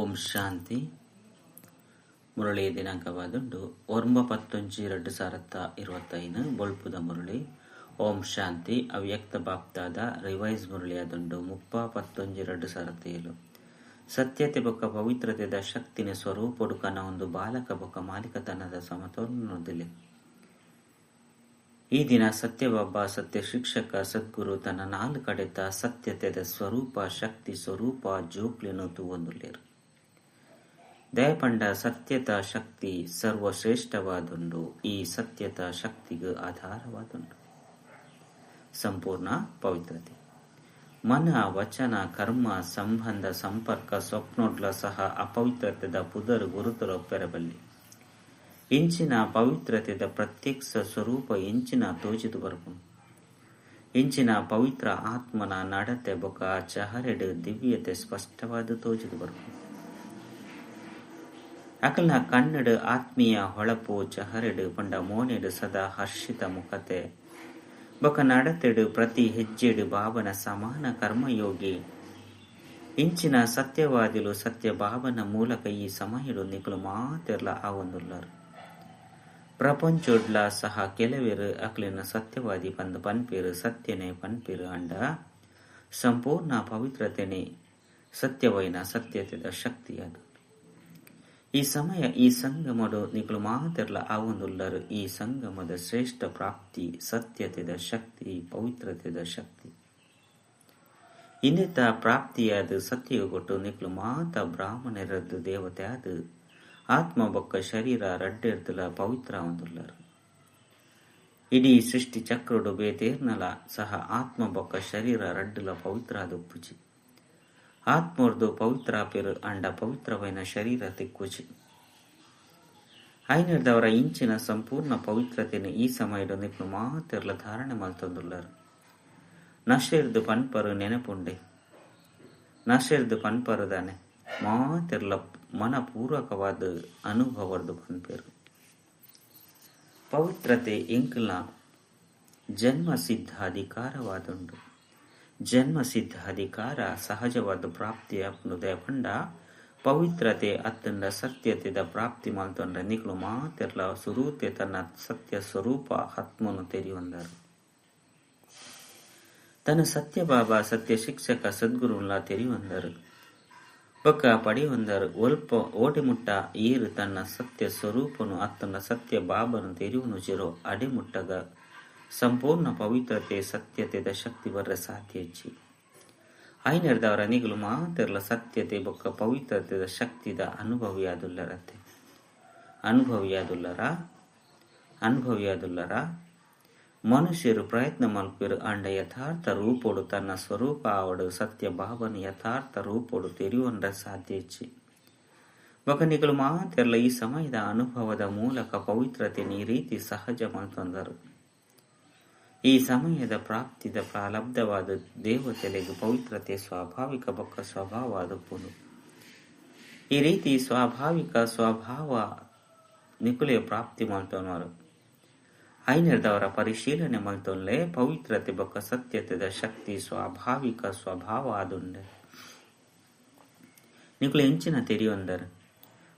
ಓಂ ಶಾಂತಿ. ಮುರಳಿ ದಿನಾಂಕವಾದುಂಡು 9/10/2025 ಬೊಳ್ಪುದ ಮುರಳಿ. ಓಂ ಶಾಂತಿ. ಅವ್ಯಕ್ತ ಬಾಪ್ತಾದ ರಿವೈಸ್ ಮುರಳಿ ಆದುಂಡು 30/11/2007. ಸತ್ಯತೆ ಬೊಕ್ಕ ಪವಿತ್ರತೆದ ಶಕ್ತಿನ ಸ್ವರೂಪೊಡುಕನ ಒಂದು ಬಾಲಕ ಬೊಕ್ಕ ಮಾಲಿಕತನದ ಸಮತೋಲನದಿಲೆ. ಈ ದಿನ ಸತ್ಯಬಾಬಾ ಸತ್ಯ ಶಿಕ್ಷಕ ಸದ್ಗುರು ತನ್ನ 4 ಕಡೆತ ಸತ್ಯತೆದ ಸ್ವರೂಪ ಶಕ್ತಿ ಸ್ವರೂಪ ಜೋಕ್ಲಿನ ತೂವೊಂದುಲ್ಲೇರು. ದಯಪಂಡ ಸತ್ಯತ ಶಕ್ತಿ ಸರ್ವಶ್ರೇಷ್ಠವಾದುಂಡು. ಈ ಸತ್ಯತ ಶಕ್ತಿಗೆ ಆಧಾರವಾದುಂಡು ಸಂಪೂರ್ಣ ಪವಿತ್ರತೆ. ಮನ ವಚನ ಕರ್ಮ ಸಂಬಂಧ ಸಂಪರ್ಕ ಸ್ವಪ್ನೋಡ್ಲ ಸಹ ಅಪವಿತ್ರತೆದ ಪುದರು ಗುರುತರ ಪೆರಬಲ್ಲಿ. ಇಂಚಿನ ಪವಿತ್ರತೆದ ಪ್ರತ್ಯಕ್ಷ ಸ್ವರೂಪ ಇಂಚಿನ ತೋಜಿದು ಬರ್ಪುನು. ಇಂಚಿನ ಪವಿತ್ರ ಆತ್ಮನ ನಡತೆ ಬೊಕ ಚಹರೆಡು ದಿವ್ಯತೆ ಸ್ಪಷ್ಟವಾದ ತೋಜಿದು ಬರ್ಪುನು. ಅಕಲ್ನ ಕಣ್ಣಡು ಆತ್ಮೀಯ ಹೊಳಪು ಚಹರೆಡು ಪಂಡ ಮೋನೆಡು ಸದಾ ಹರ್ಷಿತ ಮುಖತೆ ಬೊಕ ನಡತೆಡು ಪ್ರತಿ ಹೆಜ್ಜೆಡು ಭಾವನ ಸಮಾನ ಕರ್ಮಯೋಗಿ. ಇಂಚಿನ ಸತ್ಯವಾದಿಲು ಸತ್ಯ ಭಾವನ ಮೂಲಕ ಈ ಸಮಯಡು ನಿಕಲು ಮಾತೆರ್ಲ ಆವೊಂದುಲ್ಲರು. ಪ್ರಪಂಚೋಡ್ಲ ಸಹ ಕೆಲವೇರು ಅಕ್ಲಿನ ಸತ್ಯವಾದಿ ಪಂದು ಪನ್ಪೇರು ಸತ್ಯನೇ ಪನ್ಪೇರು ಅಂಡ ಸಂಪೂರ್ಣ ಪವಿತ್ರತೆನೆ ಸತ್ಯವೈನ ಸತ್ಯತೆದ ಶಕ್ತಿಯಾದ. ಈ ಸಮಯ ಈ ಸಂಗಮಡು ನಿಕಲು ಮಾತೆರ್ಲ ಆವೊಂದುಲ್ಲರು. ಈ ಸಂಗಮದ ಶ್ರೇಷ್ಠ ಪ್ರಾಪ್ತಿ ಸತ್ಯತೆದ ಶಕ್ತಿ ಪವಿತ್ರತೆದ ಶಕ್ತಿ. ಇನ್ನಿತ ಪ್ರಾಪ್ತಿಯಾದ ಸತ್ಯಗೊಟ್ಟು ನಿಕಲು ಮಾತ ಬ್ರಾಹ್ಮಣರದ್ದು ದೇವತೆ ಆದ ಆತ್ಮ ಬೊಕ್ಕ ಶರೀರ ರಡ್ಡೆರ್ದಲ ಪವಿತ್ರ ಒಂದುಲ್ಲರು. ಇಡೀ ಸೃಷ್ಟಿ ಚಕ್ರಡು ಬೇತೇರ್ನಲ ಸಹ ಆತ್ಮ ಬೊಕ್ಕ ಶರೀರ ರಡ್ಡುಲ ಪವಿತ್ರ ಆದ ಉಪ್ಪುಜಿ. ಆತ್ಮರ್ದು ಪವಿತ್ರ ಪೆರು ಅಂಡ ಪವಿತ್ರವೈನ ಶರೀರ ತಿಕ್ಕುಜಿ. ಐನರ್ದವರ ಇಂಚಿನ ಸಂಪೂರ್ಣ ಪವಿತ್ರತೆನ ಈ ಸಮಯದ ನಿಕ್ಲು ಮಾತೆರ್ಲ ಧಾರಣೆ ಮಲ್ತೊಂದುಲ್ಲರು. ನಶೆರ್ದು ಪನ್ಪರು ನೆನಪುಂಡೆ. ನಶೆರ್ದು ಪನ್ಪರುದಾನೆ ಮಾತೆರ್ಲ ಮನಪೂರ್ವಕವಾದ ಅನುಭವರ್ದು ಪನ್ಪೇರು. ಪವಿತ್ರತೆ ಎಂಕಲ್ನ ಜನ್ಮ ಸಿದ್ಧ ಅಧಿಕಾರವಾದುಂಡು. ಜನ್ಮ ಸಿದ್ಧ ಅಧಿಕಾರ ಸಹಜವಾದ ಪ್ರಾಪ್ತಿ ಅಪ್ಪುನುದಯ ಪಂಡ ಪವಿತ್ರತೆ ಅತ್ತಂಡ ಸತ್ಯತೆದ ಪ್ರಾಪ್ತಿ ಮಲ್ತೊಂಡ್ರೆ ನಿಕ್ಲು ಮಾತೆರ್ಲ ಸುರೂತೆ ತನ್ನ ಸತ್ಯ ಸ್ವರೂಪ ಆತ್ಮನು ತೆರಿಯೊಂದರು. ತನ್ನ ಸತ್ಯ ಬಾಬಾ ಸತ್ಯ ಶಿಕ್ಷಕ ಸದ್ಗುರುಲ್ಲ ತೆರಿಯೊಂದರು. ಬೊಕ್ಕ ಪಡೆಯೊಂದರು ಒಲ್ಪ ಓಟೆಮುಟ್ಟ ಏರು ತನ್ನ ಸತ್ಯ ಸ್ವರೂಪನು ಅತ್ತನ ಸತ್ಯ ಬಾಬನು ತೆರಿಯುವನು ಚಿರೋ ಅಡೆಮುಟ್ಟಗ ಸಂಪೂರ್ಣ ಪವಿತ್ರತೆ ಸತ್ಯತೆದ ಶಕ್ತಿ ಬರ್ರೆ ಸಾಧ್ಯ ಹೆಚ್ಚಿ. ಐನರ್ದವರ ನಿಗಲು ಮಾತೆರ್ಲ ಸತ್ಯತೆ ಬೊಕ್ಕ ಪವಿತ್ರತೆದ ಶಕ್ತಿದ ಅನುಭವಿಯಾದುಲ್ಲರ ಮನುಷ್ಯರು ಪ್ರಯತ್ನ ಮಲ್ಪೆರು ಅಂಡ ಯಥಾರ್ಥ ರೂಪೋಡು ತನ್ನ ಸ್ವರೂಪ ಆವಡು ಸತ್ಯ ಭಾವನ ಯಥಾರ್ಥ ರೂಪೋಡು ತೆರಿಯುವಂಡ್ರೆ ಸಾಧ್ಯ ಹೆಚ್ಚಿ. ಬೊಕನಿಗಳು ಮಾತೆರ್ಲ ಈ ಸಮಯದ ಅನುಭವದ ಮೂಲಕ ಪವಿತ್ರತೆನ ಈ ರೀತಿ ಸಹಜ ಮಲ್ತೊಂದರು. ಈ ಸಮಯದ ಪ್ರಾಪ್ತಿದ ಪ್ರಾಲಬ್ಧವಾದ ದೇವತೆಲೆಗೆ ಪವಿತ್ರತೆ ಸ್ವಾಭಾವಿಕ ಬೊಕ್ಕ ಸ್ವಭಾವವಾದಪ್ಪುನು. ಈ ರೀತಿ ಸ್ವಾಭಾವಿಕ ಸ್ವಭಾವ ನಿಕುಲೆಯ ಪ್ರಾಪ್ತಿ ಮಲ್ತೊನರು. ಐನರ್ದವರ ಪರಿಶೀಲನೆ ಮಲ್ತೊನ್ಲೆ ಪವಿತ್ರತೆ ಬೊಕ್ಕ ಸತ್ಯತೆದ ಶಕ್ತಿ ಸ್ವಾಭಾವಿಕ ಸ್ವಭಾವ ಆದುಂಡೆ ನಿಕುಲು ಎಂಚಿನ ತೆರಿಯೊಂದರು.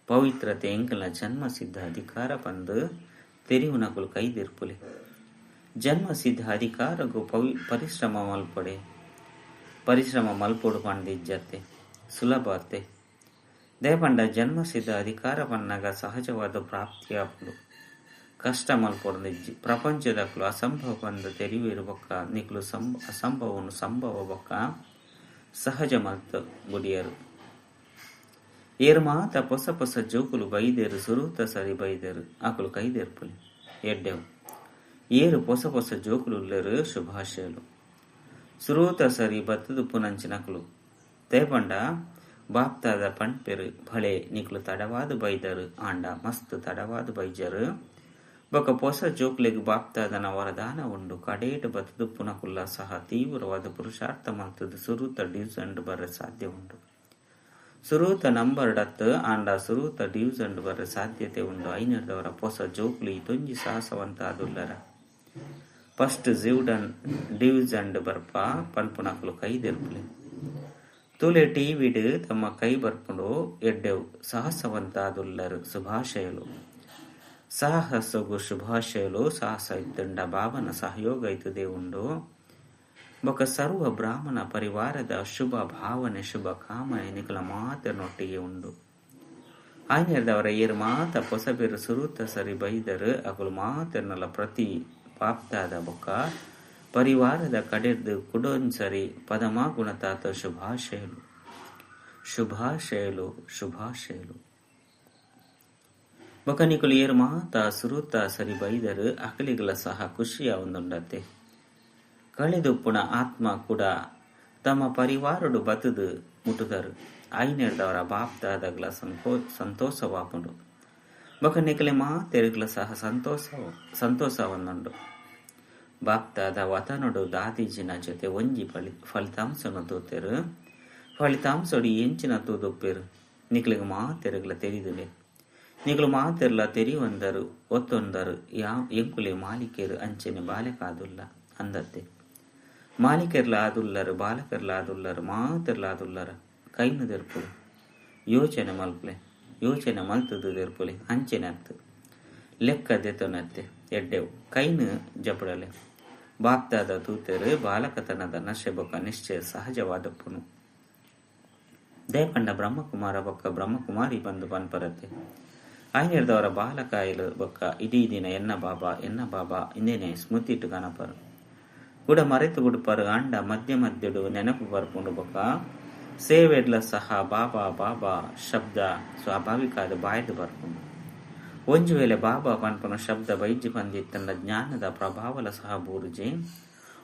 ಪವಿತ್ರತೆ ಎಂಕಲ್ನ ಜನ್ಮ ಸಿದ್ಧ ಅಧಿಕಾರ ಪಂದು ತೆರಿವು ನಕುಲು ಕೈದಿರ್ಪುಲೆ. ಜನ್ಮ ಸಿದ್ಧ ಅಧಿಕಾರಗೂ ಪರಿಶ್ರಮ ಮಲ್ಪೊಡು ಪಂಡಿಜ್ಜತೆ ಸುಲಭತೆ ದಯಪಂಡ ಜನ್ಮ ಸಿದ್ಧ ಅಧಿಕಾರ ಪನ್ನಾಗ ಸಹಜವಾದ ಪ್ರಾಪ್ತಿ ಆಪುಡು. ಕಷ್ಟ ಮಲ್ಪೊಡು ನಿಜ್ಜಿ ಪ್ರಪಂಚದಕ್ಕಲು ಅಸಂಭವ ಪಂದು ತೆರಿವಿರು ಬೊಕ್ಕ ನಿಕ್ಲು ಅಸಂಭವನು ಸಂಭವ ಬೊಕ್ಕ ಸಹಜ ಮಲ್ತ ಬುಡಿಯರು. ಏರು ಮಾತ ಪೊಸ ಪೊಸ ಜೋಕುಲು ಬೈದೇರು ಸುರೂತ ಸರಿ ಬೈದೇರು ಆಕುಲು ಕೈದೇರ್ಪುಲಿ ಎಡ್ಡೆವು. ಏರು ಪೊಸ ಪೊಸ ಜೋಕುಲು ಉಲ್ಲೇರು ಶುಭಾಶಯಲು ಸುರೂತ ಸರಿ ಬತ್ತದು ಪುನಂಚಿನಕಲು ದಯಪಂಡ ಬಾಪ್ತಾದ ಪಂಪೆರು ಭಳೆ ನಿಕ್ಲು ತಡವಾದ ಬೈದರು ಆಂಡ ಮಸ್ತ್ ತಡವಾದ ಬೈಜರು ಬೊಕ ಪೊಸ ಜೋಕ್ಲೆಗ್ ಬಾಪ್ತಾದನ ವರದಾನ ಉಂಡು. ಕಡೇಟು ಬತ್ತದು ಪುನಕುಲ್ಲ ಸಹ ತೀವ್ರವಾದ ಪುರುಷಾರ್ಥ ಮಲ್ತದು ಸುರೂತ ಡ್ಯೂಸಂಡ್ ಬರ್ರೆ ಸಾಧ್ಯ ಉಂಡು. ಸುರೂತ ನಂಬರ್ ಡತ್ತು ಆಂಡ ಸುರೂತ ಡ್ಯೂಸಂಡ್ ಬರ್ರೆ ಸಾಧ್ಯತೆ ಉಂಡು. ಐನರ್ದವರ ಪೊಸ ಜೋಕ್ಲಿ ತೊಂಜಿ ಸಾಹಸವಂತ ಅದುಲ್ಲರ ಫಸ್ಟ್ ಡಿವಿಸಂಡ್ ಬರ್ಪ ಪನ್ಪುನಕಲು ಕೈದೆರ್ಪುಲೆ. ತೂಲೆ ಟಿವಿಡ್ ತಮ್ಮ ಕೈ ಬರ್ಪುಂಡು ಎಡ್ಡೆವು ಸಾಹಸವಂತಾದುಲ್ಲರು ಶುಭಾಶಯಲು ಸಾಹಸಗು ಶುಭಾಶಯಲು ಸಾಹಸ ಇದ್ದಂಡ ಬಾಬನ ಸಹಯೋಗ ಇತುದೇ ಉಂಡು ಬೊಕ ಸರ್ವ ಬ್ರಾಹ್ಮಣ ಪರಿವಾರದ ಶುಭ ಭಾವನೆ ಶುಭ ಕಾಮನೆ ನಿಖಲ ಮಾತನೊಟ್ಟಿಗೆ ಉಂಡು ಆಯ್ನೆರ್ದವರ ಏರು ಮಾತ ಪೊಸಬೆರು ಸುರುತ ಸರಿ ಬೈದರು ಅಕುಲು ಮಾತರ್ನಲ ಪ್ರತಿ ಪಾಪ್ತಾದ ಬೊಕ್ಕ ಪರಿವಾರದ ಕಡೆರ್ದು ಕುಡೊಂದ್ಸರಿ ಪದಮಾ ಗುಣತಾತ ಶುಭಾಶಯಲು ಶುಭಾಶಯಲು ಶುಭಾಶಯಲು ಬೊಕ ನಿಕುಲು ಏರು ಮಾತ ಸುರುತ ಸರಿ ಬೈದರು ಅಕಲಿಗಲ ಸಹ ಖುಷಿಯ ಒಂದುಂಡತೆ ಕಳೆದುಪ್ಪುಣ ಆತ್ಮ ಕೂಡ ತಮ್ಮ ಪರಿವಾರಡು ಬತುದು ಮುಟುದರು ಐನೆರ್ದವರ ಬಾಪ್ದಾದಗಳ ಸಂತೋಷವಾಪುಂಡು ಬೊಕ ನಿಕಲೆ ಮಾತೆರುಗಳ ಸಹ ಸಂತೋಷವನ್ನುಂಡು ಬಾಪ್ದಾದ ವತನುಡು ದಾದಿಜಿನ ಜೊತೆ ಒಂಜಿ ಫಲಿತಾಂಶನು ತೂತೆರು ಫಲಿತಾಂಶಡು ಎಂಚಿನ ತೂದುಪ್ಪೆರು ನಿಕ್ಲಿಗೆ ಮಾತೆರುಗಳ ತೆರಿದುಲೆ ನಿಕಲು ಮಾತೆರ್ಲ ತೆರಿಯೊಂದರು ಒತ್ತೊಂದರು ಎಂಕುಲೆ ಮಾಲಿಕೆರು ಅಂಚೆನೆ ಬಾಲೆಕಾದುಲ್ಲ ಅಂದತ್ತೆ ಮಾಲಿಕೆರ್ಲ ಆದುಲ್ಲರು ಬಾಲಕರ್ಲ ಆದುಲ್ಲರು ಮಾತೆರ್ಲ ಆದುಲ್ಲರ ಕೈನು ತೆರ್ಪುಲೆ ಯೋಚನೆ ಮಲ್ಪಲೆ ಯೋಚನೆ ಮಲ್ತದು ತೆರ್ಪುಲೆ ಅಂಚೆನೆ ಅತ್ತು ಲೆಕ್ಕ ದೆತೊನತ್ತೆ ಎಡ್ಡೆವು ಕೈನು ಜಪಡಲೆ ಬಾಪ್ತಾದ ತೂತೆರು ಬಾಲಕತನದ ನಶೆ ಬೊಕ್ಕ ನಿಶ್ಚಯ ಸಹಜವಾದಪ್ಪುನು ದೇಪಂಡ ಬ್ರಹ್ಮಕುಮಾರ ಬೊಕ್ಕ ಬ್ರಹ್ಮಕುಮಾರಿ ಬಂದು ಪನ್ಪರತ್ತೆ ಆಯ್ನೆರ್ದವರ ಬಾಲಕಾಯಲು ಬೊಕ್ಕ ಇಡೀ ದಿನ ಎನ್ನ ಬಾಬಾ ಇಂದೇನೆ ಸ್ಮೃತಿಟ್ಟು ಕನಪರು ಕೂಡ ಮರೆತು ಗುಡುಪರು ಅಂಡ ಮಧ್ಯ ಮಧ್ಯಡು ನೆನಪು ಬರ್ಪುಂಡು ಬೊಕ್ಕ ಸೇವೆಡ್ಲ ಸಹ ಬಾಬಾ ಶಬ್ದ ಸ್ವಾಭಾವಿಕಾದ ಬಾಯ್ದು ಬರ್ಪುಂಡು ಒಂಜು ವೇಳೆ ಬಾಬಾ ಪನ್ಪನ ಶಬ್ದ ಬೈಜಿ ಬಂದಿತ್ತಂಡ ಜ್ಞಾನದ ಪ್ರಭಾವಲ ಸಹ ಬೂರುಜಿ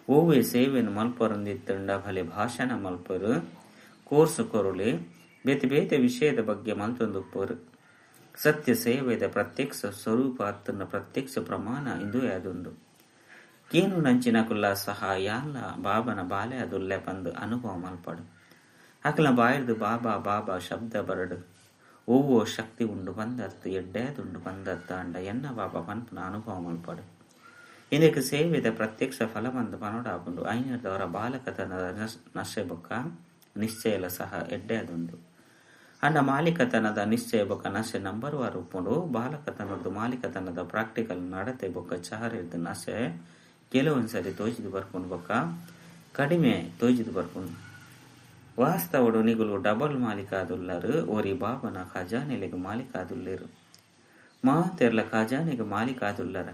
ಓವೇ ಸೇವೆನು ಮಲ್ಪರೊಂದಿತ್ತಂಡ ಭಲೆ ಭಾಷಣ ಮಲ್ಪರು ಕೋರ್ಸು ಕೊರುಳೆ ಬೇತೆ ಬೇತೆ ವಿಷಯದ ಬಗ್ಗೆ ಮಲ್ತೊಂದುಪ್ಪರು ಸತ್ಯ ಸೇವೆದ ಪ್ರತ್ಯಕ್ಷ ಸ್ವರೂಪ ಅತ್ತನ ಪ್ರತ್ಯಕ್ಷ ಪ್ರಮಾಣ ಇಂದು ಅದೊಂದು ಕೇನು ನಂಚಿನ ಕುಲ್ಲ ಸಹ ಯಾನ್ಲ ಬಾಬನ ಬಾಲೆ ಅದುಲ್ಲೆ ಬಂದು ಅನುಭವ ಮಲ್ಪಡು ಅಕಲ ಬಾಯ್ದು ಬಾಬಾ ಶಬ್ದ ಬರಡು ಓವೋ ಶಕ್ತಿ ಉಂಡು ಬಂದತ್ತು ಎಡ್ಡೇದುಂಡು ಬಂದತ್ತ ಅಂಡ ಎನ್ನ ಬಾಬಾ ಪನ್ಪನ ಅನುಭವ ಮಲ್ಪಡು ಇದಕ್ಕೆ ಸೇವೆದ ಪ್ರತ್ಯಕ್ಷ ಫಲ ಬಂದು ಪನೋಡಾಪುಂಡು ಐನರ್ದವರ ಬಾಲಕತನದ ನಶೆ ಬೊಕ್ಕ ನಿಶ್ಚಯಲ ಸಹ ಎಡ್ಡೇದುಂಡು ಅಂಡ ಮಾಲಿಕತನದ ನಿಶ್ಚಯ ಬೊಕ್ಕ ನಶೆ ನಂಬರ್ ವಾರು ಉಪ್ಪುಂಡು ಬಾಲಕತನದ್ದು ಮಾಲಿಕತನದ ಪ್ರಾಕ್ಟಿಕಲ್ ನಡತೆ ಬೊಕ್ಕ ಚಹರಿರ್ದು ನಶೆ ಕೆಲವೊಂದ್ಸರಿ ತೋಜಿದು ಬರ್ಕೊಂಡು ಬೊಕ್ಕ ಕಡಿಮೆ ತೋಜಿದು ಬರ್ಕೊಂಡು ವಾಸ್ತವಡು ನಿಗುಲು ಡಬಲ್ ಮಾಲಿಕಾದುಲ್ಲರು ಓರಿ ಬಾಬನ ಖಜಾನೆಲೆಗೆ ಮಾಲಿಕಾದುಲ್ಲೇರು ಮಾತೆರ್ಲ ಖಜಾನೆಗೆ ಮಾಲಿಕಾದುಲ್ಲರ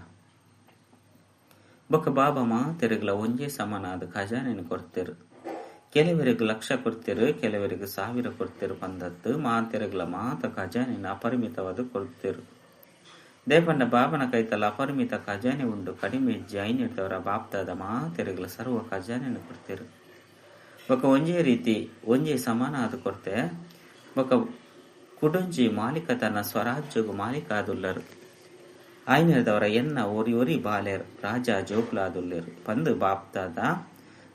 ಬೊಕ್ಕ ಬಾಬಾ ಮಾತೆರೆಗ್ಲ ಒಂಜೇ ಸಮನಾದ ಖಜಾನೆನು ಕೊಡ್ತೇರು ಕೆಲವರಿಗೆ ಲಕ್ಷ ಕೊಡ್ತೇರು ಕೆಲವರಿಗೆ 1000 ಕೊಡ್ತೇರು ಬಂದದ್ದು ಮಾತೆರೆಗ್ಲ ಮಾತ ಖಜಾನೆನ ಅಪರಿಮಿತವಾದ ಕೊಡ್ತೇರು ದೇಪಂಡ ಬಾಬನ ಕೈತಲ್ಲ ಅಪರಿಮಿತ ಖಜಾನೆ ಉಂಡು ಕಡಿಮೆ ಜೈನಿಡ್ದವರ ಬಾಪ್ತಾದ ಮಾತೆರೆಗ್ಲ ಸರ್ವ ಖಜಾನೆನು ಕೊಡ್ತೇರು ಬೊಕ್ಕ ಒಂಜೇ ರೀತಿ ಒಂಜೇ ಸಮಾನಾದ ಕೊಡ್ತೆ ಬೊಕ್ಕ ಕುಡುಂಜಿ ಮಾಲಿಕತನ ಸ್ವರಾಜ್ಯಗು ಮಾಲಿಕಾದುಲ್ಲರು ಆಯ್ನೆರ್ದವರ ಎನ್ನ ಒರಿ ಬಾಲೆರ್ ರಾಜ ಜೋಕ್ಲಾದುಲ್ಲೇರು ಪಂದು ಬಾಪ್ತಾದ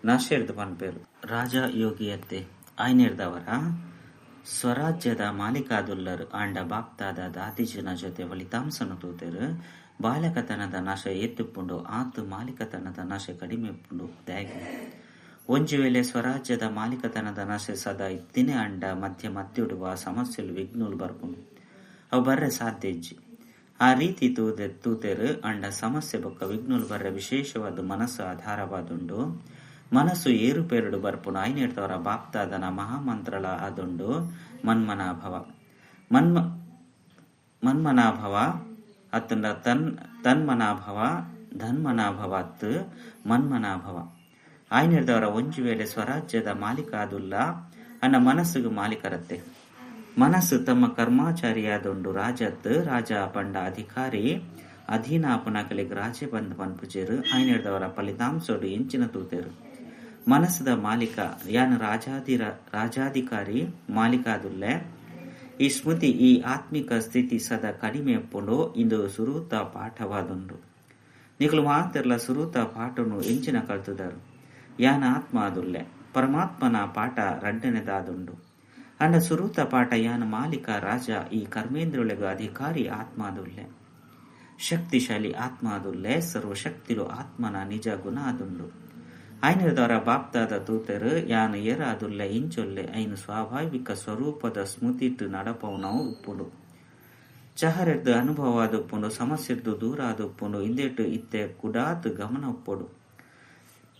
ನಶೆರ್ದು ಪನ್ಪೇರು ರಾಜ ಯೋಗಿಯತ್ತೆ ಆಯ್ನೆರ್ದವರ ಸ್ವರಾಜ್ಯದ ಮಾಲಿಕಾದುಲ್ಲರು ಆಂಡ ಬಾಪ್ತಾದ ದಾದಿಜನ ಜೊತೆ ಫಲಿತಾಂಶನು ತೂತೆರು ಬಾಲಕತನದ ನಶ ಎತ್ತುಪ್ಪುಂಡು ಆತು ಮಾಲಿಕತನದ ನಶೆ ಕಡಿಮೆ ಉಪ್ಪುಂಡು ದ್ಯಾಗಿ ಒಂಜು ವೇಳೆ ಸ್ವರಾಜ್ಯದ ಮಾಲಿಕತನದ ನಶೆ ಸದಾ ಇತ್ತಿನೇ ಅಂಡ ಮಧ್ಯಡುವ ಸಮಸ್ಯೆಲು ವಿಘ್ನುಲು ಬರ್ಪುಂಡು ಅವು ಬರ್ರೆ ಸಾಧ್ಯ ಇಜ್ಜಿ ಆ ರೀತಿ ತೂತೆರು ಅಂಡ ಸಮಸ್ಯೆ ಬೊಕ್ಕ ವಿಘ್ನುಲು ಬರ್ರೆ ವಿಶೇಷವಾದ ಮನಸ್ಸು ಆಧಾರವಾದುಂಡು ಮನಸ್ಸು ಏರುಪೇರುಡು ಬರ್ಪುಂಡು ಐನೆರ್ದವರ ಬಾಪ್ತಾದನ ಮಹಾಮಂತ್ರಳ ಆದುಂಡು ಮನ್ಮನಾಭವ ಅತ್ತಂಡ ತನ್ಮನಾಭವ ಧನ್ಮನಾಭವ ಅತ್ತು ಮನ್ಮನಾಭವ ಆಯ್ನೆರ್ದವರ ಒಂಜು ವೇಳೆ ಸ್ವರಾಜ್ಯದ ಮಾಲಿಕಾದುಲ್ಲ ಅನ್ನ ಮನಸ್ಸಿಗೆ ಮಾಲಿಕರತ್ತೆ ಮನಸ್ಸು ತಮ್ಮ ಕರ್ಮಾಚಾರಿಯಾದುಂಡು ರಾಜ ಪಂಡ ಅಧಿಕಾರಿ ಅಧೀನಾಪುನಕಲಿಗೆ ರಾಜೆ ಬಂದು ಪನ್ಪುಜೇರು ಐನೆರ್ದವರ ಫಲಿತಾಂಶಡು ಎಂಚಿನ ತೂತೆರು ಮನಸ್ಸದ ಮಾಲಿಕ ಯಾನ ರಾಜಾಧಿಕಾರಿ ಮಾಲಿಕಾದುಲ್ಲೆ ಈ ಸ್ಮೃತಿ ಈ ಆತ್ಮಿಕ ಸ್ಥಿತಿ ಸದಾ ಕಡಿಮೆ ಎಪ್ಪುಂಡು ಇಂದು ಸುರೂತ ಪಾಠವಾದುಂಡು ನಿಕಲು ಮಾತೆರ್ಲ ಸುರೂತ ಪಾಠನು ಎಂಚಿನ ಕಲ್ತುದರು ಯಾನ ಆತ್ಮ ಆದುಲ್ಲೆ ಪರಮಾತ್ಮನ ಪಾಠ ರಡ್ಡನೆದಾದುಂಡು ಅಂಡ ಸುರೂತ ಪಾಠ ಯಾನ ಮಾಲಿಕ ರಾಜ ಈ ಕರ್ಮೇಂದ್ರೊಳಗ ಅಧಿಕಾರಿ ಆತ್ಮ ಆದುಲ್ಲೆ ಶಕ್ತಿಶಾಲಿ ಆತ್ಮ ಆದುಲ್ಲೆ ಸರ್ವಶಕ್ತಿಲು ಆತ್ಮನ ನಿಜ ಗುಣ ಆದುಂಡು ಐನರ್ದವರ ಬಾಪ್ತಾದ ತೂತರು ಯಾನು ಏರಾದುಲ್ಲೆ ಇಂಚೊಲ್ಲೆ ಐನು ಸ್ವಾಭಾವಿಕ ಸ್ವರೂಪದ ಸ್ಮೃತಿಟ್ಟು ನಡಪವನವು ಉಪ್ಪುಂಡು. ಚಹರೆಡ್ದು ಅನುಭವ ಆದುಪ್ಪುಂಡು, ಸಮಸ್ಯೆಡ್ದು ದೂರ ಆದುಪ್ಪುಂಡು, ಇಂದೆಟ್ಟು ಇತ್ತೆ ಕುಡಾತ್ ಗಮನ ಉಪ್ಪುಡು.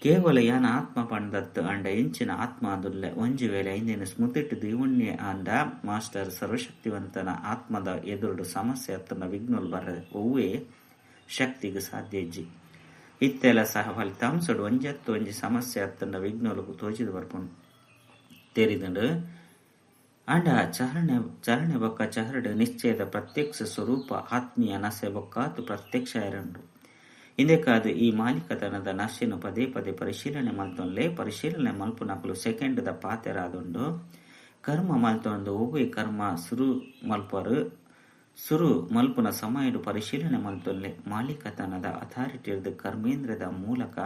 ಕೇವಲ ಯಾನ ಆತ್ಮ ಪಂಡತ್ತು ಅಂಡ ಎಂಚಿನ ಆತ್ಮ ಆದುಲ್ಲೆ ಒಂಜಿ ವೇಳೆ ಐಂದಿನ ಸ್ಮೃತಿಟ್ಟು ದಿವುಣ್ಯ ಅಂಡ ಮಾಸ್ಟರ್ ಸರ್ವಶಕ್ತಿವಂತನ ಆತ್ಮದ ಎದುರುಡು ಸಮಸ್ಯೆ ಅತ್ತನ ವಿಘ್ನೋಲ್ ಬರ್ರೆ ಒವ್ವೇ ಶಕ್ತಿಗೆ ಸಾಧ್ಯ ಇಜ್ಜಿ. ಇತ್ತೆಲ ಸಹ ಫಲಿತಾಂಶಡು ಒಂಜತ್ತು ಒಂಜಿ ಸಮಸ್ಯೆ ಅತ್ತನ ವಿಘ್ನೋಲುಗು ತೋಜಿದು ಬರ್ಪುಂಡು ತೆರಿದುಂಡು ಅಂಡ ಚರಣೆ ಬೊಕ್ಕ ಚಹರಡು ನಿಶ್ಚಯದ ಪ್ರತ್ಯಕ್ಷ ಸ್ವರೂಪ ಆತ್ಮೀಯ ನಸೆ ಬೊಕ್ಕಾತು ಪ್ರತ್ಯಕ್ಷ ಎರಡು. ಇಂದೆಕಾದು ಈ ಮಾಲಿಕತನದ ನಶೆನು ಪದೇ ಪದೇ ಪರಿಶೀಲನೆ ಮಲ್ತೊನ್ಲೆ ಪರಿಶೀಲನೆ ಮಲ್ಪು ನಕಲು ಸೆಕೆಂಡ್ದ ಪಾತೆರಾದುಂಡು ಕರ್ಮ ಮಲ್ತೊಂದು ಒವ್ವೇ ಕರ್ಮ ಸುರು ಮಲ್ಪುನ ಸಮಯಡು ಪರಿಶೀಲನೆ ಮಲ್ತೊಲ್ಲೆ ಮಾಲಿಕತನದ ಅಥಾರಿಟಿ ಇರ್ದು ಕರ್ಮೇಂದ್ರದ ಮೂಲಕ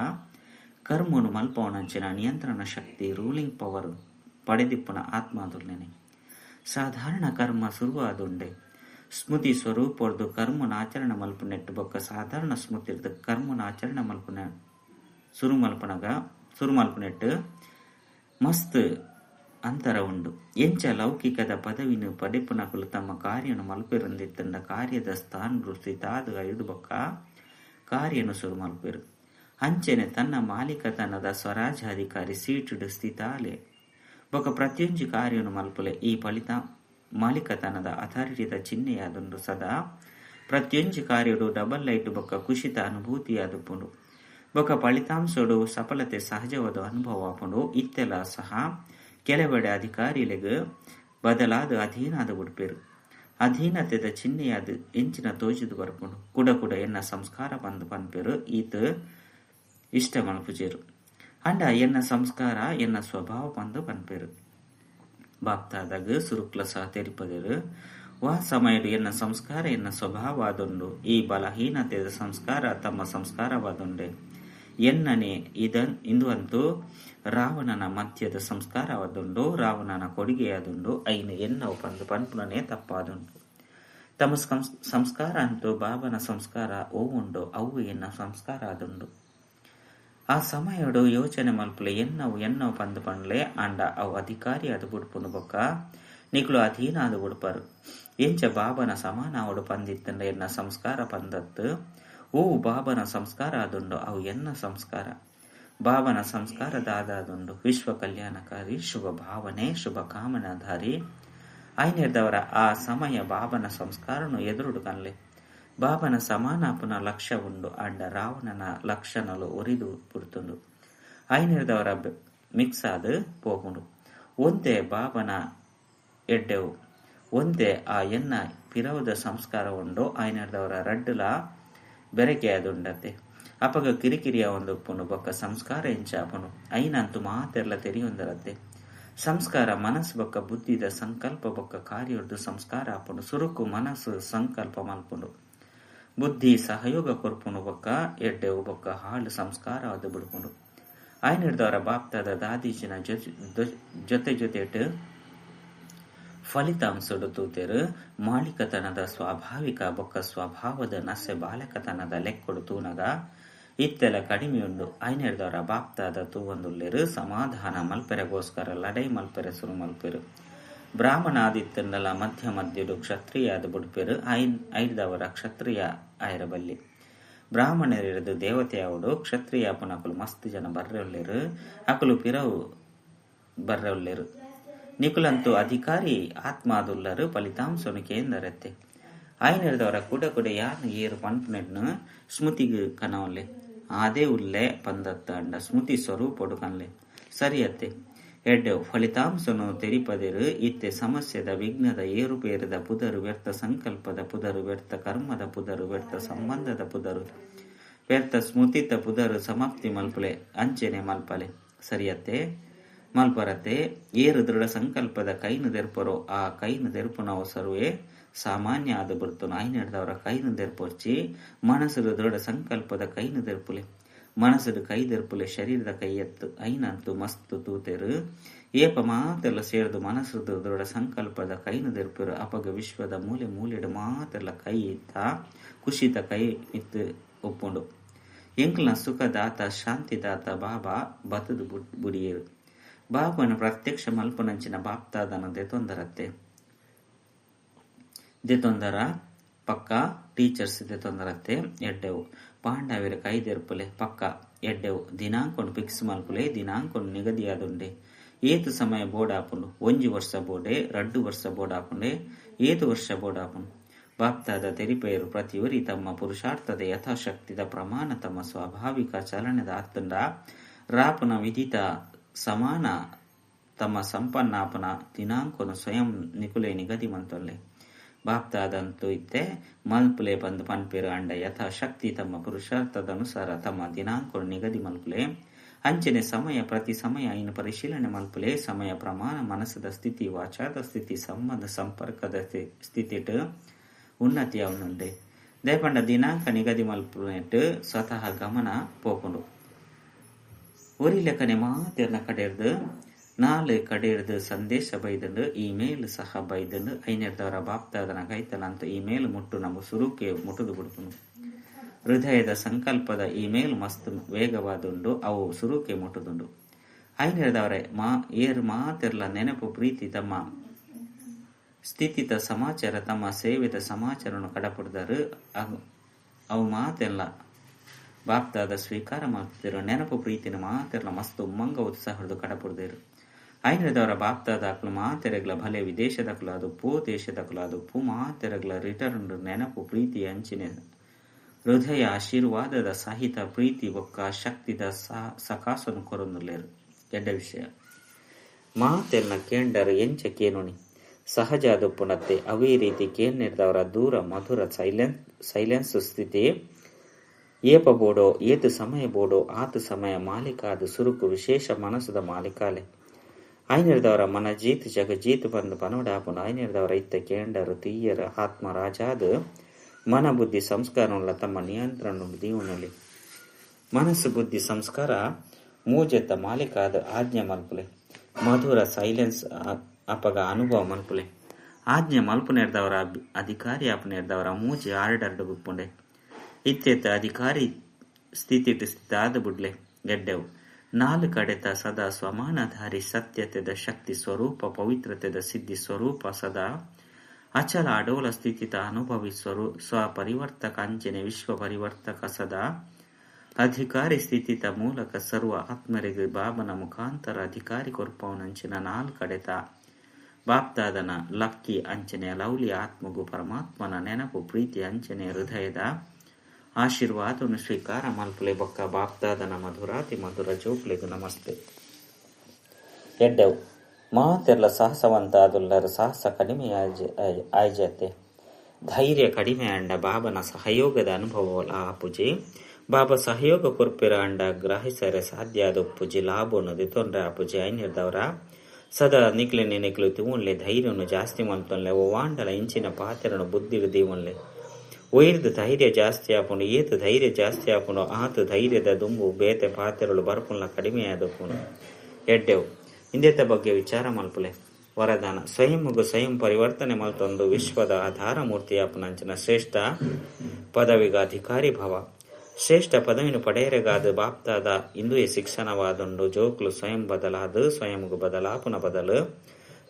ಕರ್ಮನು ಮಲ್ಪವನಂಚಿನ ನಿಯಂತ್ರಣ ಶಕ್ತಿ ರೂಲಿಂಗ್ ಪವರ್ ಪಡೆದಿಪ್ಪುನ ಆತ್ಮಾದುಲ್ಲೆನೆ. ಸಾಧಾರಣ ಕರ್ಮ ಶುರುವಾದುಂಡೆ ಸ್ಮೃತಿ ಸ್ವರೂಪರ್ದು ಕರ್ಮನ ಆಚರಣೆ ಮಲ್ಪು ನೆಟ್ಟು ಬೊಕ್ಕ ಸಾಧಾರಣ ಸ್ಮೃತಿ ಇರ್ದು ಕರ್ಮನ ಆಚರಣೆ ಮಲ್ಪುನ ಸುರು ಮಲ್ಪು ನೆಟ್ಟು ಮಸ್ತ್ ಅಂತರ ಉಂಡು. ಎಂಚ ಲೌಕಿಕದ ಪದವಿನು ಪಡೆಪುನಕಲು ತಮ್ಮ ಕಾರ್ಯನು ಮಲ್ಪಿರಂದಿತ್ತಂಡ ಕಾರ್ಯದ ಸ್ಥಾನರು ಸ್ಥಿತಾದ ಐದು ಬೊಕ್ಕ ಕಾರ್ಯನು ಸುರು ಮಲ್ಪಿರು. ಅಂಚೆನೆ ತನ್ನ ಮಾಲಿಕತನದ ಸ್ವರಾಜ್ಯಾಧಿಕಾರಿ ಸೀಟುಡು ಸ್ಥಿತಾಲೆ ಬೊಕ್ಕ ಪ್ರತಿಯೊಂಜಿ ಕಾರ್ಯನು ಮಲ್ಪುಲೆ ಈ ಮಾಲಿಕತನದ ಅಥಾರಿಟಿದ ಚಿಹ್ನೆಯಾದುಂಡು. ಸದಾ ಪ್ರತಿಯೊಂಜಿ ಕಾರ್ಯಡು ಡಬಲ್ ಲೈಟ್ ಬೊಕ್ಕ ಖುಷಿತ ಅನುಭೂತಿಯಾದುಪ್ಪುಂಡು ಬೊಕ್ಕ ಫಲಿತಾಂಶಡು ಸಫಲತೆ ಸಹಜವಾದ ಅನುಭವ ಆಪುಂಡು. ಇತ್ತೆಲ ಸಹ ಕೆಲವೆಡೆ ಅಧಿಕಾರಿಲೆಗ್ ಬದಲಾದ ಅಧೀನಾದ ಬಿಡ್ಪೇರು. ಅಧೀನತೆದ ಚಿಹ್ನೆಯಾದ ಎಂಚಿನ ತೋಜಿದು ಬರ್ಪುಂಡು. ಕುಡ ಎನ್ನ ಸಂಸ್ಕಾರ ಬಂದು ಪನ್ಪೇರು ಈತ ಇಷ್ಟ ಮಲ್ಪುಜೇರು ಅಂಡ ಎನ್ನ ಸಂಸ್ಕಾರ ಎನ್ನ ಸ್ವಭಾವ ಬಂದು ಪನ್ಪೇರು. ಬಾಪ್ತಾದಾಗ ಸುರುಕ್ಲ ಸಹ ತೆರಿಪದೇರು ವಾ ಸಮಯಡು ಎನ್ನ ಸಂಸ್ಕಾರ ಎನ್ನ ಸ್ವಭಾವವಾದುಂಡು. ಈ ಬಲಹೀನತೆದ ಸಂಸ್ಕಾರ ತಮ್ಮ ಸಂಸ್ಕಾರವಾದುಂಡೆ ಎನ್ನನೆ ಇಂದು ಅಂತೂ ರಾವಣನ ಮಧ್ಯದ ಸಂಸ್ಕಾರವಾದುಂಡು. ರಾವಣನ ಕೊಡುಗೆಯಾದುಂಡು ಐನು ಎನ್ನವು ಪಂದು ಪನ್ಪುನನೇ ತಪ್ಪಾದುಂಡು. ತಮ್ಮ ಸಂಸ್ಕಾರ ಅಂತೂ ಬಾಬನ ಸಂಸ್ಕಾರ ಓವುಂಡು ಅವು ಎನ್ನ ಸಂಸ್ಕಾರ ಆದುಂಡು. ಆ ಸಮಯಡು ಯೋಚನೆ ಮಲ್ಪುಲೆ ಎನ್ನವು ಪಂದು ಪಂಡ್ಲೆ ಅಂಡ ಅವು ಅಧಿಕಾರಿ ಅದು ಬುಡ್ಪುನು ಬೊಕ್ಕ ನಿಕ್ಲು ಅಧೀನ ಅದು ಬುಡ್ಪರು. ಎಂಚ ಬಾಬನ ಸಮಾನ ಅವಡು ಪಂದಿತ್ತಂಡ ಎನ್ನ ಸಂಸ್ಕಾರ ಪಂದತ್ತು ಓವು ಬಾಬನ ಸಂಸ್ಕಾರ ಆದುಂಡು ಅವು ಎನ್ನ ಸಂಸ್ಕಾರ. ಬಾಬನ ಸಂಸ್ಕಾರದಾದುಂಡು ವಿಶ್ವ ಕಲ್ಯಾಣಕಾರಿ ಶುಭ ಭಾವನೆ ಶುಭ ಕಾಮನಾಧಾರಿ ಐನೇರ್ದವರ ಆ ಸಮಯ ಬಾಬನ ಸಂಸ್ಕಾರನು ಎದುರುಡು ಕನ್ಲೆ ಬಾಬನ ಸಮಾನಾಪುನ ಲಕ್ಷ್ಯ ಉಂಡು ಅಂಡ ರಾವಣನ ಲಕ್ಷಣಲು ಒರಿದು ಪುಡ್ತುಂಡು. ಐನೇರ್ದವರ ಮಿಕ್ಸ್ ಆದು ಪೋಗುಂಡು ಒಂದೇ ಬಾಬನ ಎಡ್ಡೆವು ಒಂದೇ ಆ ಎನ್ನ ಪಿರವದ ಸಂಸ್ಕಾರ ಉಂಡು. ಐನೇರ್ದವರ ರಡ್ಡುಲ ಬೆರಕೆ ಅದುಂಡತೆ ಅಪಗ ಕಿರಿಕಿರಿಯ ಒಂದು ಉಪ್ಪುಂಡು ಬೊಕ್ಕ ಸಂಸ್ಕಾರ ಎಂಚಾಪುನು ಐನಂತೂ ಮಾತೆರ್ಲ ತೆರಿಯೊಂದರತ್ತೆ. ಸಂಸ್ಕಾರ ಮನಸ್ಸು ಬೊಕ್ಕ ಬುದ್ಧಿದ ಸಂಕಲ್ಪ ಬೊಕ್ಕ ಕಾರ್ಯರ್ದು ಸಂಸ್ಕಾರ ಆಪುಂಡು. ಸುರುಕು ಮನಸ್ಸು ಸಂಕಲ್ಪ ಮಲ್ಪುಂಡು ಬುದ್ಧಿ ಸಹಯೋಗ ಕೊರ್ಪುಂಡು ಬೊಕ್ಕ ಎಡ್ಡೆವು ಬೊಕ್ಕ ಹಾಳು ಸಂಸ್ಕಾರ ಅದು ಬಿಡ್ಪುಂಡು. ಐನಿರ್ದವರ ಬಾಪ್ತಾದ ದಾದೀಜಿನ ಜೊತೆ ಫಲಿತಾಂಶಡು ತೂತೆರು ಮಾಲಿಕತನದ ಸ್ವಾಭಾವಿಕ ಬೊಕ್ಕ ಸ್ವಭಾವದ ನಸೆ ಬಾಲಕತನದ ಲೆಕ್ಕೊಡು ತೂನಗ ಇತ್ತೆಲ ಕಡಿಮೆಯುಂಡು. ಐನೇರ್ದವರ ಬಾಪ್ತಾದ ತೂವೊಂದುಲ್ಲೆರು ಸಮಾಧಾನ ಮಲ್ಪೆರೆಗೋಸ್ಕರ ಲಡೈ ಮಲ್ಪೆರೆ ಸುರು ಮಲ್ಪೆರು. ಬ್ರಾಹ್ಮಣ ಆದಿತ್ತಂಡಲ ಮಧ್ಯಡು ಕ್ಷತ್ರಿಯಾದ ಬುಡ್ಪೆರು. ಐದವರ ಕ್ಷತ್ರಿಯ ಆಯರಬಲ್ಲಿ ಬ್ರಾಹ್ಮಣರಿರದು ದೇವತೆಯಾವಡು ಕ್ಷತ್ರಿಯ ಪುನಕಲು ಮಸ್ತ್ ಜನ ಬರ್ರೆಲ್ಲೆರು ಅಕಲು ಪಿರವು ಬರ್ರೆಲ್ಲೆರು. ನಿಕುಲಂತೂ ಅಧಿಕಾರಿ ಆತ್ಮಾದುಲ್ಲರು ಫಲಿತಾಂಶನು ಕೇಂದರತ್ತೆ. ಐನೇರ್ದವರ ಕುಡ ಯಾರು ಏರು ಪನ್ಪುನೆಡ್ನು ಸ್ಮೃತಿಗೆ ಕನವಲ್ಲೆ ಆದೇ ಉಲ್ಲೆ ಪಂದತ್ತ ಅಂಡ ಸ್ಮೃತಿ ಸ್ವರೂಪಡು ಕನ್ಲೆ ಸರಿಯತ್ತೆ ಎಡ್ಡೆವು ಫಲಿತಾಂಶನು ತೆರಿಪದಿರು. ಇತ್ತೆ ಸಮಸ್ಯೆದ ವಿಘ್ನದ ಏರುಪೇರದ ಪುದರು ವ್ಯರ್ಥ ಸಂಕಲ್ಪದ ಪುದರು ವ್ಯರ್ಥ ಕರ್ಮದ ಪುದರು ವ್ಯರ್ಥ ಸಂಬಂಧದ ಪುದರು ವ್ಯರ್ಥ ಸ್ಮೃತಿತ ಪುದರು ಸಮಾಪ್ತಿ ಮಲ್ಪಲೆ ಅಂಚೆನೆ ಮಲ್ಪಲೆ ಸರಿಯತ್ತೆ ಮಲ್ಪರತೆ. ಏರು ದೃಢ ಸಂಕಲ್ಪದ ಕೈನು ದೆರ್ಪರೋ ಆ ಕೈನು ದೆರ್ಪುನವು ಸರುವೆ ಸಾಮಾನ್ಯ ಆದ ಬಿಡ್ತನು. ಐನೆಡ್ದವರ ಕೈನು ದೆರ್ಪೊಚ್ಚಿ ಮನಸ್ಸು ದೃಢ ಸಂಕಲ್ಪದ ಕೈನು ದೆರ್ಪುಲೆ ಮನಸ್ಸು ಕೈ ದೆರ್ಪುಲೆ ಶರೀರದ ಕೈ ಎತ್ತು ಐನಂತೂ ಮಸ್ತ್ ತೂತೆರು ಏಪ ಮಾತೆಲ್ಲ ಸೇರ್ದು ಮನಸ್ಸು ದೃಢ ಸಂಕಲ್ಪದ ಕೈನು ದೆರ್ಪರು. ಅಪಗ ವಿಶ್ವದ ಮೂಲೆ ಮೂಲೆಡು ಮಾತೆಲ್ಲ ಕೈ ಇತ್ತ ಖುಷಿತ ಕೈ ಇತ್ತು ಒಪ್ಪುಂಡು. ಎಂಕ್ಲ ಸುಖದಾತ ಶಾಂತಿದಾತ ಬಾಬಾ ಬತದು ಬುಡಿಯರು. ಬಾಬನ ಪ್ರತ್ಯಕ್ಷ ಮಲ್ಪುನಂಚಿನ ಬಾಪ್ತಾದನ ದೆತೊಂದರ ಪಕ್ಕ ಟೀಚರ್ಸ್ ದೆತೊಂದರತ್ತೆ ಎಡ್ಡೆವು ಪಾಂಡವಿರ ಕೈದೆರ್ಪುಲೆ ಪಕ್ಕ ಎಡ್ಡೆವು ದಿನಾಂಕನು ಫಿಕ್ಸ್ ಮಲ್ಪುಲೆ ದಿನಾಂಕನು ನಿಗದಿಯಾದುಂಡೆ ಏತು ಸಮಯ ಬೋರ್ಡ್ ಆಪುಂಡು 1 ವರ್ಷ ಬೋರ್ಡೆ 2 ವರ್ಷ ಬೋರ್ಡ್ ಆಪುಂಡೆ 7 ವರ್ಷ ಬೋರ್ಡ್ ಆಪುಂಡು. ಬಾಪ್ತಾದ ತೆರಿಪೆಯರು ಪ್ರತಿಯೊರಿ ತಮ್ಮ ಪುರುಷಾರ್ಥದ ಯಥಾಶಕ್ತಿದ ಪ್ರಮಾಣ ತಮ್ಮ ಸ್ವಾಭಾವಿಕ ಚಲನದ ಅತ್ತಂಡ ರಾಪನ ವಿಧಿತ ಸಮಾನ ತಮ್ಮ ಸಂಪನ್ನಾಪನ ದಿನಾಂಕನು ಸ್ವಯಂ ನಿಕುಲೆ ನಿಗದಿ ಮಂತೊಲ್ಲೆ. ಬಾಪ್ತಾದಂತೂ ಇತ್ತೆ ಮಲ್ಪುಲೆ ಬಂದು ಪನ್ಪೇರು ಅಂಡ ಯಥಾಶಕ್ತಿ ತಮ್ಮ ಪುರುಷಾರ್ಥದನುಸಾರ ತಮ್ಮ ದಿನಾಂಕನು ನಿಗದಿ ಮಲ್ಪುಲೆ ಅಂಚನೆ ಸಮಯ ಪ್ರತಿ ಸಮಯ ಇನ್ನು ಪರಿಶೀಲನೆ ಮಲ್ಪುಲೆ ಸಮಯ ಪ್ರಮಾಣ ಮನಸ್ಸದ ಸ್ಥಿತಿ ವಾಚಾದ ಸ್ಥಿತಿ ಸಂಬಂಧ ಸಂಪರ್ಕದ ಸ್ಥಿತಿಟ್ ಉನ್ನತಿ ಅವನುಂಡೆ ದಯಪಂಡ ದಿನಾಂಕ ನಿಗದಿ ಮಲ್ಪುನೆಟ್ ಸ್ವತಃ ಗಮನ ಪೋಪುಂಡು ಒರಿ ಲೆಕ್ಕನೆ ಮಾತೆರ್ನ ಕಡೆರ್ದು 4 ಕಡೆರ್ದು ಸಂದೇಶ ಬೈದಂಡು ಇಮೇಲ್ ಸಹ ಬೈದಂಡು ಐನೆರ್ದವರ ಬಾಪ್ತಾದನ ಕೈತಲಂತ ಇಮೇಲ್ ಮುಟ್ಟು ನಮ್ಮ ಸುರುಕೆ ಮುಟ್ಟುದು ಬಿಡ್ಪುನು. ಹೃದಯದ ಸಂಕಲ್ಪದ ಇಮೇಲ್ ಮಸ್ತ್ ವೇಗವಾದುಂಡು ಅವು ಸುರುಕೆ ಮುಟ್ಟುದುಂಡು. ಐನೆರ್ದವರೇ ಮಾತೆರ್ಲ ನೆನಪು ಪ್ರೀತಿ ತಮ್ಮ ಸ್ಥಿತಿತ ಸಮಾಚಾರ ತಮ್ಮ ಸೇವೆದ ಸಮಾಚಾರವನ್ನು ಕಡಪುಡ್ದರು ಅವು ಮಾತೆಲ್ಲ ಬಾಪ್ತಾದ ಸ್ವೀಕಾರ ಮಾಡ್ತಿದ್ರು. ನೆನಪು ಪ್ರೀತಿನ ಮಾತೆರ್ಲ ಮಸ್ತ್ ಉಮ್ಮಂಗ ಉತ್ಸಾಹದ್ದು ಕಡಪುಡ್ದೇರು. ಐನದವರ ಬಾಪ್ತಾದಾಕ್ಲು ಮಾತೆರೆಗ್ಲ ಭಲೆ ವಿದೇಶದಕ್ಲು ಅದು ಪೂ ದೇಶದಕ್ಲು ಅದು ಪೂ ಮಾತೆರೆಗ್ಲ ರಿಟರ್ನ್ ನೆನಪು ಪ್ರೀತಿ ಅಂಚಿನ ಹೃದಯ ಆಶೀರ್ವಾದದ ಸಹಿತ ಪ್ರೀತಿ ಒಕ್ಕ ಶಕ್ತಿದ ಸಕಾಸನು ಕೊರೊಂದುಲ್ಲೇರು. ಎಡ್ಡ ವಿಷಯ ಮಾತೆರ್ನ ಕೇಂಡರು ಎಂಚ ಕೇನುಣಿ ಸಹಜ ದುಪ್ಪುಣತ್ತೆ ಅವೇ ರೀತಿ ಕೇನ್ನಿರ್ದವರ ದೂರ ಮಧುರ ಸೈಲೆನ್ಸ್ ಸ್ಥಿತಿ ಏಪ ಬೋಡೋ ಏತು ಸಮಯ ಬೋಡೋ ಆತು ಸಮಯ ಮಾಲಿಕಾದು ಸುರುಕು ವಿಶೇಷ ಮನಸ್ಸದ ಮಾಲಿಕಾಲೆ ಐನಿರ್ದವರ ಮನ ಜೀತ್ ಜಗ ಜೀತ್ ಬಂದು ಪನೋಡಾಪುಂಡು ಐನಿರ್ದವರ ಇತ್ತ ಕೇಂಡರು ತೀಯರ ಆತ್ಮ ರಾಜಾದ ಮನ ಬುದ್ಧಿ ಸಂಸ್ಕಾರವುಳ್ಳ ತಮ್ಮ ನಿಯಂತ್ರಣ ದೀವನಲ್ಲಿ ಮನಸ್ಸು ಬುದ್ಧಿ ಸಂಸ್ಕಾರ ಮೂಜೆತ್ತ ಮಾಲಿಕಾದ ಆಜ್ಞೆ ಮಲ್ಪುಲೆ ಮಧುರ ಸೈಲೆನ್ಸ್ ಅಪಗ ಅನುಭವ ಮಲ್ಪುಲೆ ಆಜ್ಞೆ ಮಲ್ಪು ನೆರ್ದವರ ಅಧಿಕಾರಿ ಅಪ್ಪ ನೆರ್ದವರ ಮೂಜೆ ಆರ್ಡರ್ಡ್ ಬುಪ್ಪುಂಡೆ ಇತ್ತೆತ್ತ ಅಧಿಕಾರಿ ಸ್ಥಿತಿ ಆದ ಬುಡ್ಲೆ ಗೆಡ್ಡೆವು 4 ಕಡೆತ ಸದಾ ಸ್ವಮಾನಧಾರಿ ಸತ್ಯತೆದ ಶಕ್ತಿ ಸ್ವರೂಪ ಪವಿತ್ರತೆದ ಸಿದ್ಧಿ ಸ್ವರೂಪ ಸದಾ ಅಚಲ ಅಡೋಲ ಸ್ಥಿತಿತ ಅನುಭವಿ ಸ್ವಪರಿವರ್ತಕ ಅಂಚನೆ ವಿಶ್ವ ಪರಿವರ್ತಕ ಸದಾ ಅಧಿಕಾರಿ ಸ್ಥಿತಿತ ಮೂಲಕ ಸರ್ವ ಆತ್ಮರಿಗೆ ಬಾಬನ ಮುಖಾಂತರ ಅಧಿಕಾರಿ ಕೊರ್ಪವನಂಚಿನ 4 ಕಡೆತ ಬಾಪ್ತಾದನ ಲಕ್ಕಿ ಅಂಚನೆ ಲೌಲಿ ಆತ್ಮಗೂ ಪರಮಾತ್ಮನ ನೆನಪು ಪ್ರೀತಿ ಅಂಚನೆ ಹೃದಯದ ಆಶೀರ್ವಾದವನ್ನು ಸ್ವೀಕಾರ ಮಲ್ಪುಲೆ ಬೊಕ್ಕ ಬಾಪ್ತಾದನ ಮಧುರಾತಿ ಮಧುರ ಜೋಕ್ಲೆಗು ನಮಸ್ತೆ. ಎಡ್ಡವು ಮಾತೆರ್ಲ ಸಾಹಸವಂತ ಆದುಲ್ಲರ ಸಾಹಸ ಕಡಿಮೆ ಆಯ್ಜತೆ ಧೈರ್ಯ ಕಡಿಮೆ ಅಂಡ ಬಾಬನ ಸಹಯೋಗದ ಅನುಭವ ಆಪುಜಿ ಬಾಬಾ ಸಹಯೋಗ ಕೊರ್ಪಿರ ಅಂಡ ಗ್ರಹಿಸರೆ ಸಾಧ್ಯ ಆದೊಪ್ಪುಜಿ ಲಾಭವನ್ನು ತೊಂದ್ರೆ ಆಪುಜಿ ಐನಿರ್ದವರ ಸದಾ ನಿಕ್ಲು ತಿವನ್ಲೆ ಧೈರ್ಯವನ್ನು ಜಾಸ್ತಿ ಮಲ್ತೊನ್ಲೆ ಓ ವಾಂಡಲ ಇಂಚಿನ ಪಾತ್ರನು ಬುದ್ಧಿ ದೀವನ್ಲೆ ಒಯ್ದು ಧೈರ್ಯ ಜಾಸ್ತಿ ಆಪುಂಡು ಏತು ಧೈರ್ಯ ಜಾಸ್ತಿ ಆಪುಂಡು ಆತು ಧೈರ್ಯದ ದುಂಬು ಬೇತೆ ಪಾತ್ರಗಳು ಬರ್ಪುಲ್ಲ ಕಡಿಮೆ ಆದಪ್ಪುಂಡು. ಎಡ್ಡೆವು ಇಂದೆತ ಬಗ್ಗೆ ವಿಚಾರ ಮಲ್ಪುಲೆ ವರದಾನ ಸ್ವಯಂ ಪರಿವರ್ತನೆ ಮಲ್ತೊಂದು ವಿಶ್ವದ ಆಧಾರ ಮೂರ್ತಿ ಆಪುನಂಚಿನ ಶ್ರೇಷ್ಠ ಪದವಿಗ ಅಧಿಕಾರಿ ಭವ ಶ್ರೇಷ್ಠ ಪದವಿನ ಪಡೆಯರೆಗಾದ ಬಾಪ್ತಾದ ಇಂದುಯೆ ಶಿಕ್ಷಣವಾದುಂಡು ಜೋಕ್ಲು ಸ್ವಯಂ ಬದಲಾದು ಸ್ವಯಂಗು ಬದಲಾಪುನ ಬದಲು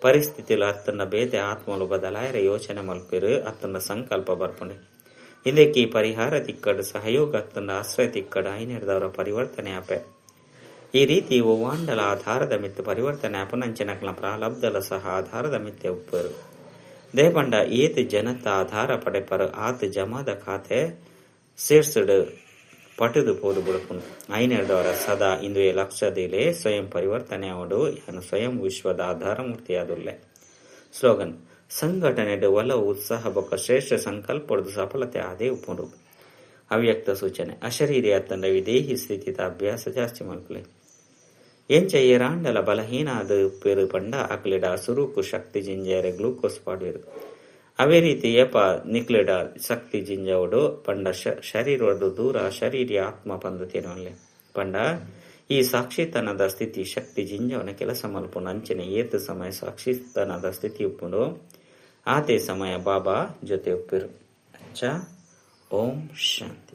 ಪರಿಸ್ಥಿತಿಲು ಅತ್ತನ್ನ ಬೇತೆ ಆತ್ಮಲು ಬದಲಾಯರ ಯೋಚನೆ ಮಲ್ಪಿರು ಅತ್ತನ್ನ ಸಂಕಲ್ಪ ಬರ್ಪುಂಡೆ ಇದಕ್ಕೆ ಪರಿಹಾರ ತಿಕ್ಕಡು ಸಹಯೋಗ ಅತ್ತನ್ನ ಆಶ್ರಯ ತಿಕ್ಕಡು ಐನಿರ್ದವರ ಪರಿವರ್ತನೆ ಆಪೆ ಈ ರೀತಿ ವಾಂಡಲ ಆಧಾರದ ಮಿತ್ತು ಪರಿವರ್ತನೆ ಅಪನಂಚನಕ್ಲ ಪ್ರಾಲಬ್ಧಲ ಸಹ ಆಧಾರದ ಮಿತ್ತೆ ಉಪ್ಪರು ದೇಪಂಡ ಏತ್ ಜನತ ಆಧಾರ ಪಡೆಪರು ಆತ್ ಜಮಾದ ಖಾತೆ ಸೇರ್ಸುಡು ಪಟುದು ಪೋದು ಬುಡಪುನು ಐನಿರ್ದವರ ಸದಾ ಇಂದು ಲಕ್ಷದಿಲೆ ಸ್ವಯಂ ಪರಿವರ್ತನೆ ಅವಡು ಯಾನು ಸ್ವಯಂ ವಿಶ್ವದ ಆಧಾರ ಮೂರ್ತಿಯಾದುಲ್ಲೆ. ಸ್ಲೋಗನ್ ಸಂಘಟನೆಡು ಒಲವು ಉತ್ಸಾಹ ಬೊಕ್ಕ ಶ್ರೇಷ್ಠ ಸಂಕಲ್ಪಡ್ದು ಸಫಲತೆ ಆದೇ ಉಪ್ಪುಂಡು. ಅವ್ಯಕ್ತ ಸೂಚನೆ ಅಶರೀರಿ ಅತ್ತಂಡ ವಿದೇಹಿ ಸ್ಥಿತಿತ ಅಭ್ಯಾಸ ಜಾಸ್ತಿ ಮಲ್ಪುಲೆ ಎಂಚ ಏರಾಂಡಲ ಬಲಹೀನ ಅದು ಪೇರು ಪಂಡ ಅಕ್ಲಿಡ ಸುರುಕು ಶಕ್ತಿ ಜಿಂಜೆರೆ ಗ್ಲೂಕೋಸ್ ಪಾಡುವೆರು ಅವೇ ರೀತಿ ಏಪ ನಿಕ್ಲಿಡ ಶಕ್ತಿ ಜಿಂಜವಡು ಪಂಡ ಶರೀರದು ದೂರ ಶರೀರಿ ಆತ್ಮ ಪಂದು ತಿನ್ನೊಲ್ಲೆ ಪಂಡ ಈ ಸಾಕ್ಷಿತನದ ಸ್ಥಿತಿ ಶಕ್ತಿ ಜಿಂಜವನ ಕೆಲಸ ಮಲ್ಪುಂಡು ಅಂಚನೆ ಏತು ಸಮಯ ಸಾಕ್ಷಿತನದ ಸ್ಥಿತಿ ಉಪ್ಪುಂಡು ಆತೆ ಸಮಯ ಬಾಬಾ ಜೊತೆ ಉಪ್ಪಿರು. ಓಂ ಶಾಂತಿ.